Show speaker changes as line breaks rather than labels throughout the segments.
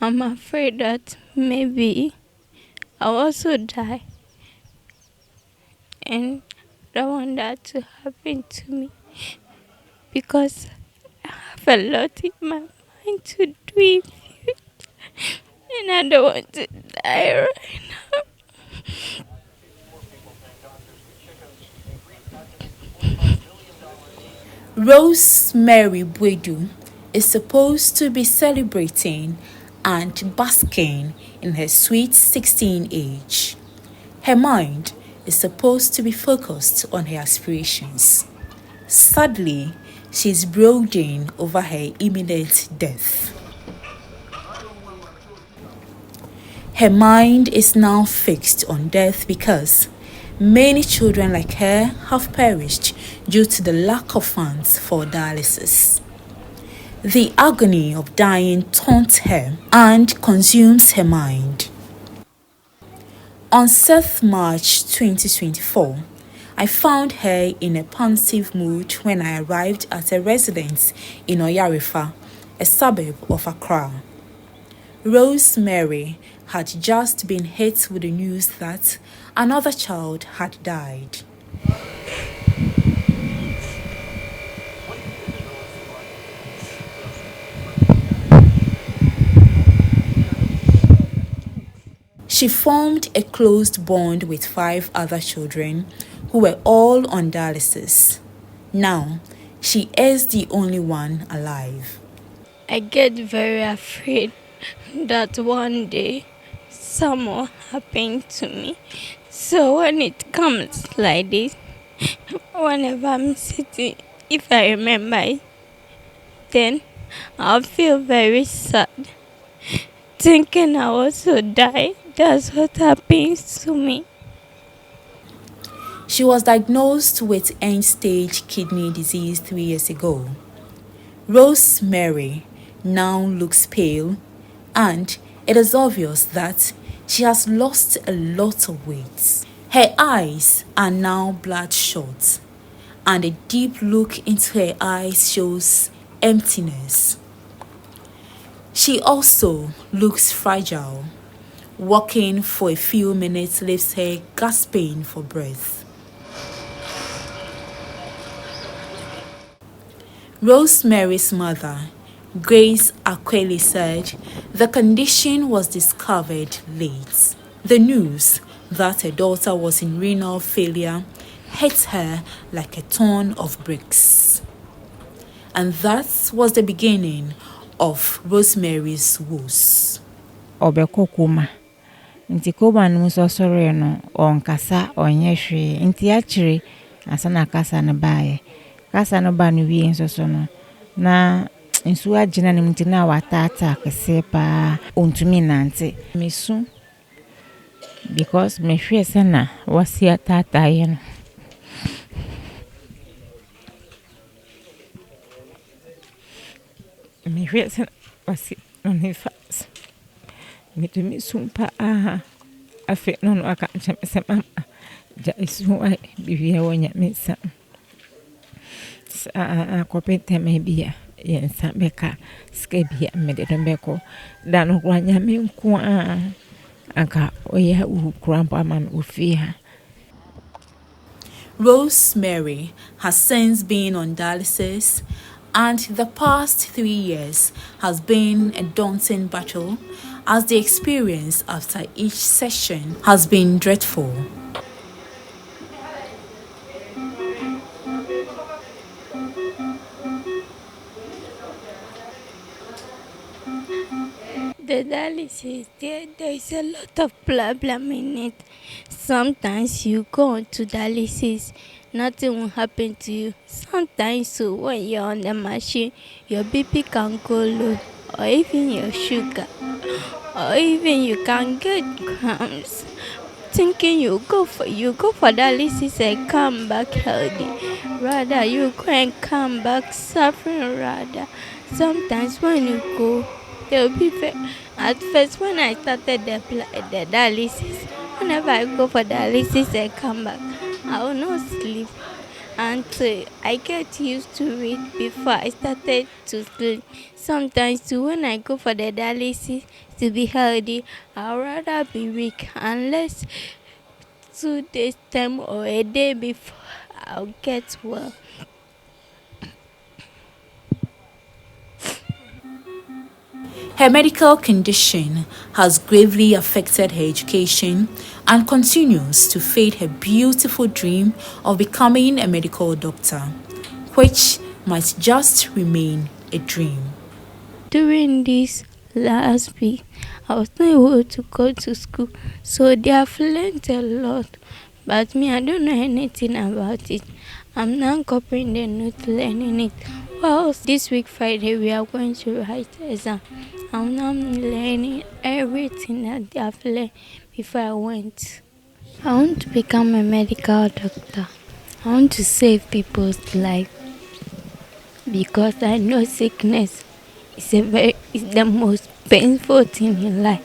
I'm afraid that maybe I'll also die, and I don't want that to happen to me because I have a lot in my mind to do in future, and I don't want to die right now.
Rosemary Aidoo is supposed to be celebrating and basking in her sweet 16 age. Her mind is supposed to be focused on her aspirations. Sadly, she is brooding over her imminent death. Her mind is now fixed on death because many children like her have perished due to the lack of funds for dialysis. The agony of dying taunts her and consumes her mind. On 7th March 2024, I found her in a pensive mood when I arrived at her residence in Oyarifa, a suburb of Accra. Rosemary had just been hit with the news that another child had died. She formed a close bond with 5 other children who were all on dialysis. Now, she is the only one alive.
I get very afraid that one day something will happen to me. So when it comes like this, whenever I'm sitting, if I remember it, then I'll feel very sad. Thinking I also die, that's what happens to me.
She was diagnosed with end-stage kidney disease 3 years ago. Rosemary now looks pale, and it is obvious that she has lost a lot of weight. Her eyes are now bloodshot, and a deep look into her eyes shows emptiness. She also looks fragile. Walking for a few minutes leaves her gasping for breath. Rosemary's mother, Grace Akweli, said the condition was discovered late. The news that her daughter was in renal failure hit her like a ton of bricks. And that was the beginning of Rosemary's woes.
Obekokuma. Nti koba no so sore no onkasa onye hwe. Nti achire asana kasa na bae. Kasa no ba no wie nso no na nsu agina ne mti na watata kese pa ontumi nante. Mesu because me hwe sana wasi atata ye no. Me hwe sana wasi no fast. Me to me sumpa afi no aka nche mama ja isu ai bibia wonya mesa kopete maybe yensa beka skebia me de mbeko da no kwanya me nko anka oya ukrampo ama ufia.
Rosemary has since been on dialysis, and the past 3 years has been a daunting battle as the experience after each session has been dreadful.
The dialysis, there is a lot of problem in it. Sometimes you go to dialysis, nothing will happen to you. Sometimes when you're on the machine, your BP can go low, or even your sugar, or even you can get cramps. Thinking you go for dialysis and come back healthy, rather you go and come back suffering rather. Sometimes when you go, they'll be at first when I started the dialysis, whenever I go for dialysis and come back, I will not sleep. until I get used to it before I started to sleep. Sometimes too, when I go for the dialysis to be healthy, I'd rather be weak unless 2 days time or a day before I'll get well.
Her medical condition has gravely affected her education and continues to fade her beautiful dream of becoming a medical doctor, which might just remain a dream.
During this last week, I was not able to go to school, so they have learned a lot. But me, I don't know anything about it. I'm now copying the notes, learning it. Well, this week Friday, we are going to write exam. I'm now learning everything that they have learned before I went. I want to become a medical doctor. I want to save people's life because I know sickness is the most painful thing in life.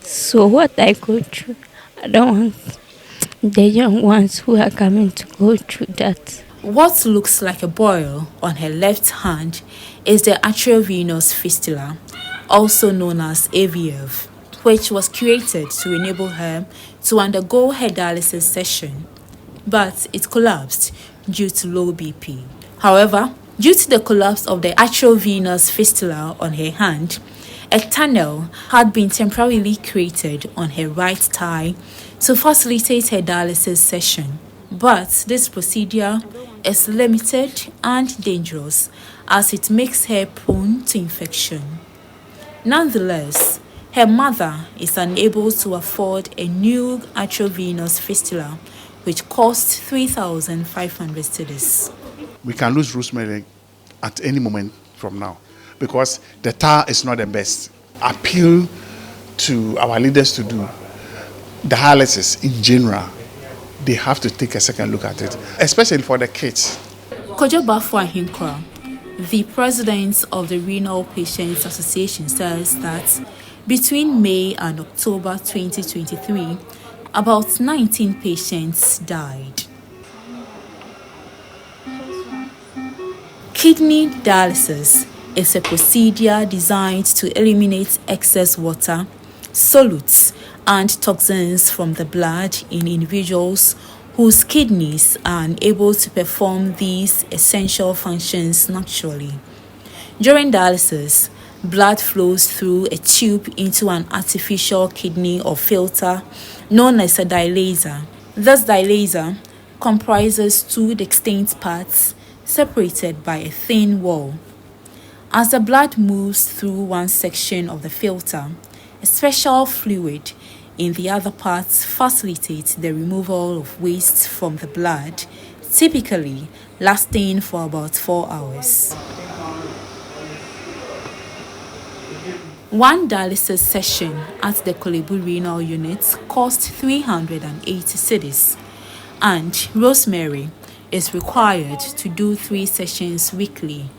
So what I go through, I don't want the young ones who are coming to go through that.
What looks like a boil on her left hand is the arteriovenous fistula, also known as AVF, which was created to enable her to undergo her dialysis session, but it collapsed due to low BP. However, due to the collapse of the arteriovenous fistula on her hand, a tunnel had been temporarily created on her right thigh to facilitate her dialysis session. But this procedure is limited and dangerous as it makes her prone to infection. Nonetheless, her mother is unable to afford a new arteriovenous fistula, which costs 3,500 cedis.
We can lose Rosemary at any moment from now because the TAR is not the best. Appeal to our leaders to do dialysis in general. They have to take a second look at it, especially for the kids.
Kojobafo Ahinkra, the president of the Renal Patients Association, says that between May and October 2023, about 19 patients died. Kidney dialysis is a procedure designed to eliminate excess water, solutes, and toxins from the blood in individuals whose kidneys are unable to perform these essential functions naturally. During dialysis, blood flows through a tube into an artificial kidney or filter known as a dialyzer. This dialyzer comprises two distinct parts separated by a thin wall. As the blood moves through one section of the filter, a special fluid in the other parts facilitates the removal of waste from the blood, typically lasting for about 4 hours. One dialysis session at the Kolebu Renal Unit cost 380 cedis, and Rosemary is required to do 3 sessions weekly,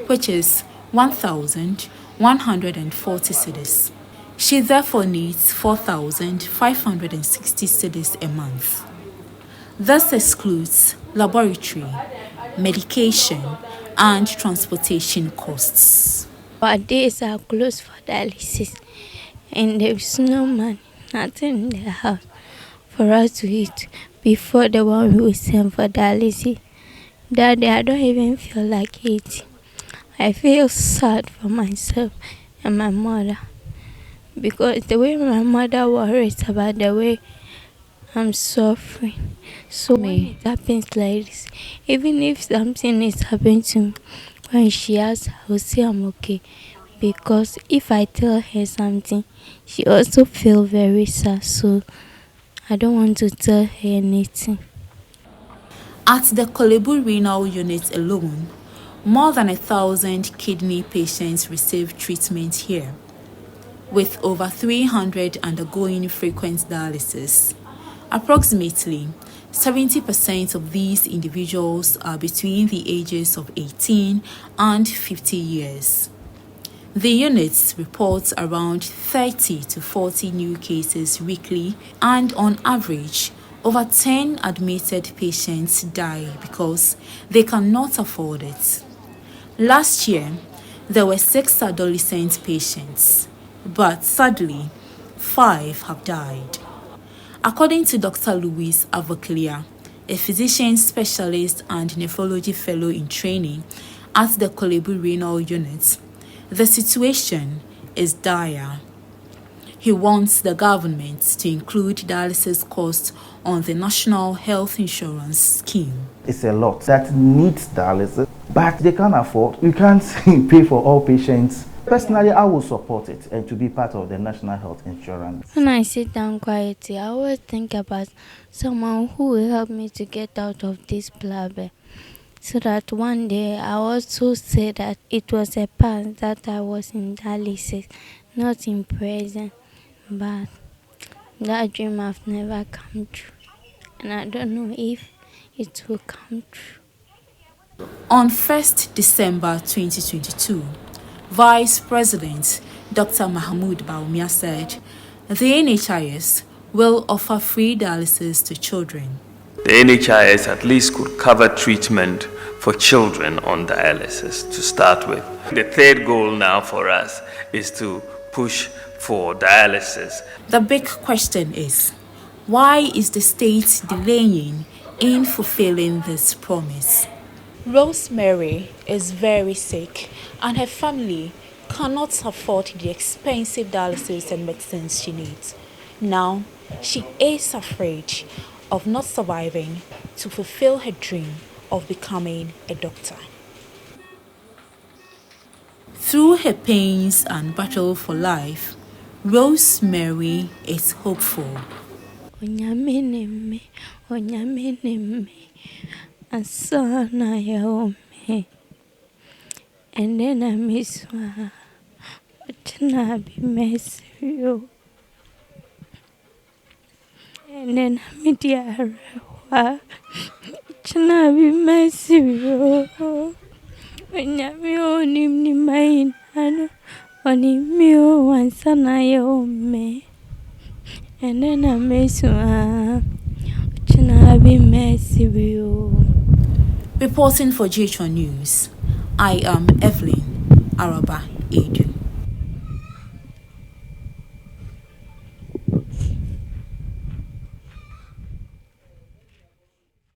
which is 1,140 cedis. She therefore needs 4,560 cedis a month. This excludes laboratory, medication, and transportation costs.
Our days are closed for dialysis, and there is no money, nothing in the house for us to eat before the one we will send for dialysis. Daddy, I don't even feel like eating. I feel sad for myself and my mother because the way my mother worries about the way I'm suffering. So when it happens like this, even if something is happening to me, when she asks, I will say I'm okay. Because if I tell her something, she also feel very sad. So I don't want to tell her anything.
At the Kolebu Renal Unit alone, more than 1,000 kidney patients receive treatment here, with over 300 undergoing frequent dialysis. Approximately 70% of these individuals are between the ages of 18 and 50 years. The units report around 30 to 40 new cases weekly, and on average, Over 10 admitted patients die because they cannot afford it. Last year, there were 6 adolescent patients, but sadly, 5 have died. According to Dr. Louise Avoclia, a physician specialist and nephrology fellow in training at the Kolebu Renal Unit, the situation is dire. He wants the government to include dialysis costs on the National Health Insurance Scheme.
It's a lot that needs dialysis, but they can't afford. You can't pay for all patients. Personally, I will support it and to be part of the National Health Insurance.
When I sit down quietly, I always think about someone who will help me to get out of this blabber, so that one day I also say that it was a past that I was in dialysis, not in present. But that dream have never come true, and I don't know if it will come true.
On 1st December 2022, Vice President Dr. Mahmoud Baumia said the NHIS will offer free dialysis to children.
The NHIS at least could cover treatment for children on dialysis to start with. The third goal now for us is to push for dialysis.
The big question is, why is the state delaying in fulfilling this promise? Rosemary is very sick and her family cannot afford the expensive dialysis and medicines she needs. Now, she is afraid of not surviving to fulfill her dream of becoming a doctor. Through her pains and battle for life, Rosemary is hopeful.
Asana yaome, and then I miss her, but now be messy, and then I meet her, but now be messy, when you only me mine, and only me one son I yaome, and then I miss her, but now be messy,
Reporting for GHOne News, I am Evelyn Araba Aidoo.